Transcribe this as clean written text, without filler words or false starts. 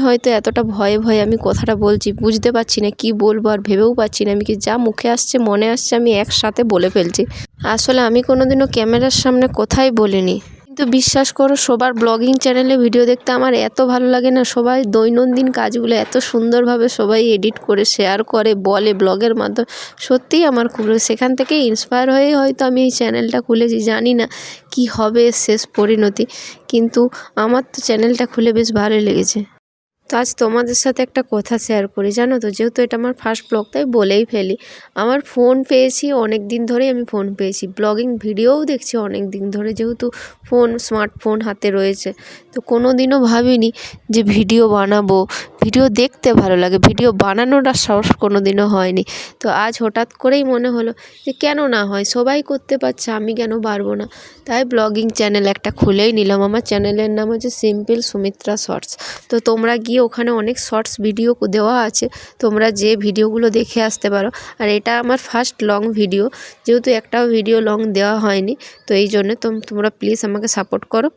হয়তো এতটা ভয়ে ভয়ে আমি কথাটা বলছি, বুঝতে পারছি না কি বলবো আর ভেবেও পাচ্ছি না। আমি কি যা মুখে আসছে মনে আসছে আমি একসাথে বলে ফেলছি। আসলে আমি কোনোদিনও ক্যামেরার সামনে কথাই বলিনি। কিন্তু বিশ্বাস করো, সবার ব্লগিং চ্যানেলে ভিডিও দেখতে আমার এত ভালো লাগে না। সবাই দৈনন্দিন কাজগুলো এত সুন্দরভাবে সবাই এডিট করে শেয়ার করে বলে ব্লগের মাধ্যমে, সত্যিই আমার খুব সেখান থেকে ইন্সপায়ার হয়েই হয়তো আমি এই চ্যানেলটা খুলেছি। জানি না কি হবে এর শেষ পরিণতি, কিন্তু আমার তো চ্যানেলটা খুলে বেশ ভালোই লেগেছে। তো আজ তোমাদের সাথে একটা কথা শেয়ার করি, জানো তো, যেহেতু এটা আমার ফার্স্ট ব্লগ তাই বলেই ফেলি। আমার ফোন পেয়েছি অনেক দিন ধরেই, আমি ফোন পেয়েছি, ব্লগিং ভিডিওও দেখছি অনেক দিন ধরে, যেহেতু স্মার্টফোন হাতে রয়েছে। তো কোনো দিনও ভাবিনি যে ভিডিও বানাবো, ভিডিও দেখতে ভালো লাগে, ভিডিও বানানোর আর সাহস কোনো দিনও হয়নি। তো আজ হঠাৎ করেই মনে হলো যে কেন না হয়, সবাই করতে পারছে, আমি কেন পারবো না। তাই ব্লগিং চ্যানেল একটা খুলেই নিলাম। আমার চ্যানেলের নাম হচ্ছে সিম্পল সুমিত্রা শর্টস। তো তোমরা গিয়ে ওখানে অনেক শর্টস ভিডিও দেওয়া আছে, তোমরা যে ভিডিওগুলো দেখে আসতে পারো। আর এটা আমার ফার্স্ট লং ভিডিও, যেহেতু একটাও ভিডিও লং দেওয়া হয়নি, তো এই জন্য তোমরা প্লিজ আমাকে সাপোর্ট করো।